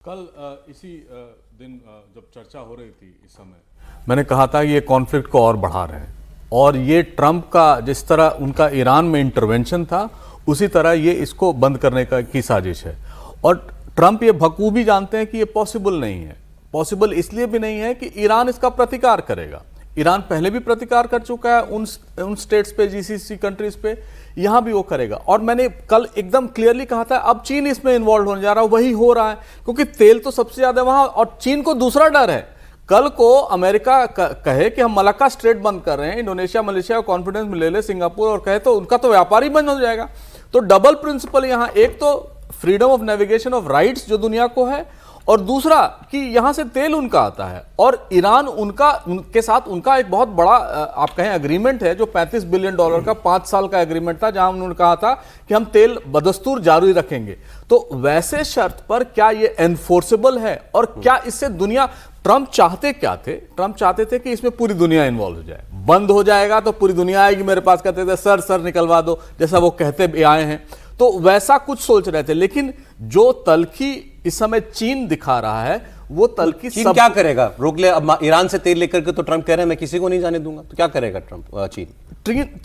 कल इसी दिन जब चर्चा हो रही थी इस समय मैंने कहा था कि ये कॉन्फ्लिक्ट को और बढ़ा रहे हैं और ये ट्रंप का जिस तरह उनका ईरान में इंटरवेंशन था उसी तरह ये इसको बंद करने की साजिश है। और ट्रंप ये बखूबी जानते हैं कि ये पॉसिबल नहीं है। पॉसिबल इसलिए भी नहीं है कि ईरान इसका प्रतिकार करेगा। ईरान पहले भी प्रतिकार कर चुका है उन स्टेट्स पे, जीसीसी कंट्रीज पे, यहां भी वो करेगा। और मैंने कल एकदम क्लियरली कहा था अब चीन इसमें इन्वॉल्व होने जा रहा है, वही हो रहा है क्योंकि तेल तो सबसे ज्यादा वहां। और चीन को दूसरा डर है, कल को अमेरिका कहे कि हम मलाक्का स्ट्रेट बंद कर रहे हैं, इंडोनेशिया मलेशिया को कॉन्फिडेंस में ले ले सिंगापुर, और कहे तो उनका तो व्यापार ही बंद हो जाएगा। तो डबल प्रिंसिपल यहां, एक तो freedom of navigation of rights जो दुनिया को है, और दूसरा कि यहां से तेल उनका आता है और ईरान उनके साथ उनका एक बहुत बड़ा आप कहें एग्रीमेंट है जो $35 बिलियन का 5 साल का एग्रीमेंट था, जहां उन्होंने कहा था कि हम तेल बदस्तूर जारी रखेंगे। तो वैसे शर्त पर क्या ये एनफोर्सेबल है और क्या इससे दुनिया, ट्रंप चाहते क्या थे? ट्रंप चाहते थे कि इसमें पूरी दुनिया इन्वॉल्व हो जाए। बंद हो जाएगा तो पूरी दुनिया आएगी मेरे पास, कहते थे सर निकलवा दो, जैसा वो कहते भी आए हैं। तो वैसा कुछ सोच रहे थे, लेकिन जो तलखी इस समय चीन दिखा रहा है वो तलखी चीन क्या करेगा? रोक ले अब ईरान से तेल लेकर के, तो ट्रंप कह रहे हैं मैं किसी को नहीं जाने दूंगा, तो क्या करेगा ट्रंप?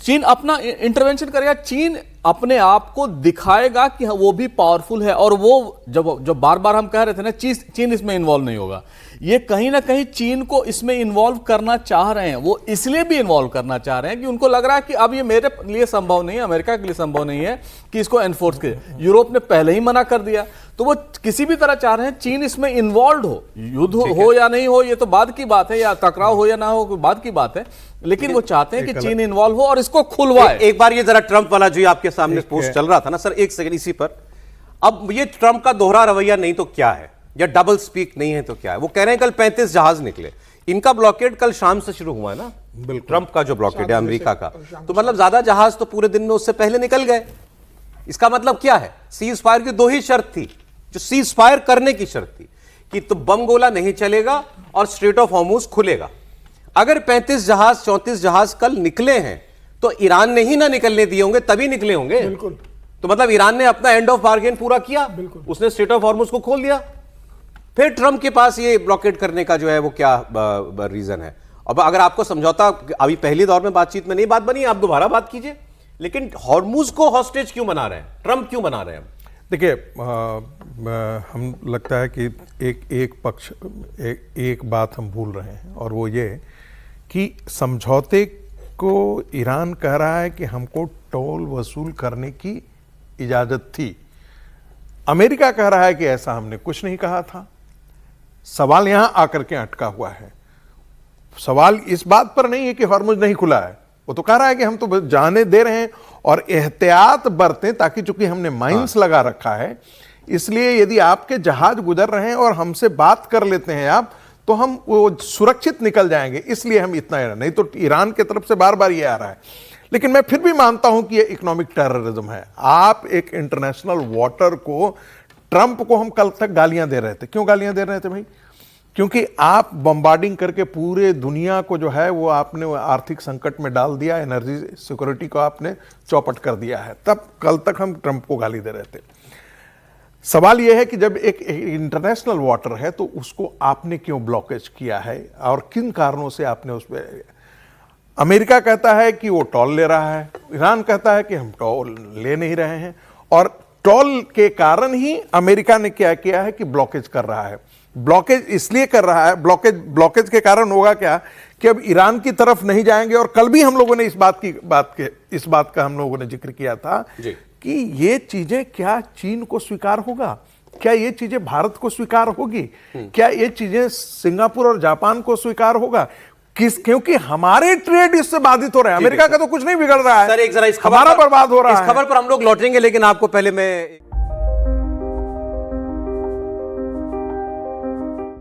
चीन अपना इंटरवेंशन करेगा। चीन अपने आप को दिखाएगा कि वो भी पावरफुल है। और वो जब बार बार हम कह रहे थे ना चीन इसमें इन्वॉल्व नहीं होगा, ये कहीं ना कहीं चीन को इसमें इन्वॉल्व करना चाह रहे हैं। वो इसलिए भी इन्वॉल्व करना चाह रहे हैं कि उनको लग रहा है कि अब ये मेरे लिए संभव नहीं है, अमेरिका के लिए संभव नहीं है कि इसको एनफोर्स करे। यूरोप ने पहले ही मना कर दिया, तो वो किसी भी तरह चाह रहे हैं चीन इसमें इन्वॉल्व हो। युद्ध हो या नहीं हो ये तो बाद की बात है, या टकराव हो या ना हो बाद की बात है, लेकिन वो चाहते हैं कि चीन इन्वॉल्व हो और इसको खुलवाए। एक बार ये जरा ट्रंप वाला जो आपके सामने पोस्ट चल रहा था ना सर, एक सेकंड इसी पर। अब ये ट्रंप का दोहरा रवैया नहीं तो क्या है, या डबल स्पीक नहीं है तो क्या है? वो कह रहे हैं कल 35 जहाज निकले, इनका ब्लॉकेड कल शाम से शुरू हुआ है ना, ट्रंप का जो ब्लॉकेड है अमेरिका का, तो मतलब ज्यादा जहाज तो पूरे दिन में उससे पहले निकल गए। इसका मतलब क्या है? सीज फायर की दो ही शर्त थी, जो सीज फायर करने की शर्त थी कि तो बम गोला नहीं चलेगा और स्ट्रेट ऑफ हॉर्मुज खुलेगा। अगर 35 जहाज 34 जहाज कल निकले हैं तो ईरान ने ही ना निकलने दिए होंगे, तभी निकले होंगे। बिल्कुल। तो मतलब ईरान ने अपना एंड ऑफ बार्गेन पूरा किया, उसने स्ट्रेट ऑफ हॉर्मुज को खोल दिया। फिर ट्रंप के पास ये ब्लॉकेड करने का जो है वो क्या रीजन है? अब अगर आपको समझौता अभी पहले दौर में बातचीत में नहीं बात बनी, आप दोबारा बात कीजिए, लेकिन हॉर्मुज को हॉस्टेज क्यों बना रहे हैं? ट्रंप क्यों बना रहे हैं? देखिए, हम लगता है कि एक बात हम भूल रहे हैं, और वो ये कि समझौते को ईरान कह रहा है कि हमको टोल वसूल करने की इजाजत थी। अमेरिका कह रहा है कि ऐसा हमने कुछ नहीं कहा था। सवाल यहां आकर के अटका हुआ है। सवाल इस बात पर नहीं है कि हॉर्मुज नहीं खुला है, वो तो कह रहा है कि हम तो जाने दे रहे हैं और एहतियात बरतें, ताकि चूंकि हमने माइंस लगा रखा है, इसलिए यदि आपके जहाज गुजर रहे हैं और हमसे बात कर लेते हैं आप, तो हम वो सुरक्षित निकल जाएंगे, इसलिए हम इतना, नहीं तो ईरान की तरफ से बार बार ये आ रहा है। लेकिन मैं फिर भी मानता हूं कि ये इकोनॉमिक टेररिज्म है। आप एक इंटरनेशनल वाटर को, ट्रंप को हम कल तक गालियां दे रहे थे। क्यों गालियां दे रहे थे भाई? क्योंकि आप बम्बार्डिंग करके पूरे दुनिया को जो है वो आपने आर्थिक संकट में डाल दिया, एनर्जी सिक्योरिटी को आपने चौपट कर दिया है। तब कल तक हम ट्रंप को गाली दे रहे थे। सवाल यह है कि जब एक इंटरनेशनल वाटर है तो उसको आपने क्यों ब्लॉकेज किया है और किन कारणों से आपने उस पर? अमेरिका कहता है कि वो टोल ले रहा है, ईरान कहता है कि हम टोल ले नहीं रहे हैं, और टोल के कारण ही अमेरिका ने क्या किया है कि ब्लॉकेज कर रहा है। ब्लॉकेज इसलिए कर रहा है, ब्लॉकेज के कारण होगा क्या कि अब ईरान की तरफ नहीं जाएंगे। और कल भी हम लोगों ने इस बात का हम लोगों ने जिक्र किया था कि ये चीजें क्या चीन को स्वीकार होगा, क्या ये चीजें भारत को स्वीकार होगी, क्या ये चीजें सिंगापुर और जापान को स्वीकार होगा? क्योंकि हमारे ट्रेड इससे बाधित हो रहे हैं। अमेरिका का तो कुछ नहीं बिगड़ रहा है, सर एक जरा इस खबर हमारा बर्बाद हो रहा है। इस खबर पर हम लोग लौटेंगे, लेकिन आपको पहले मैं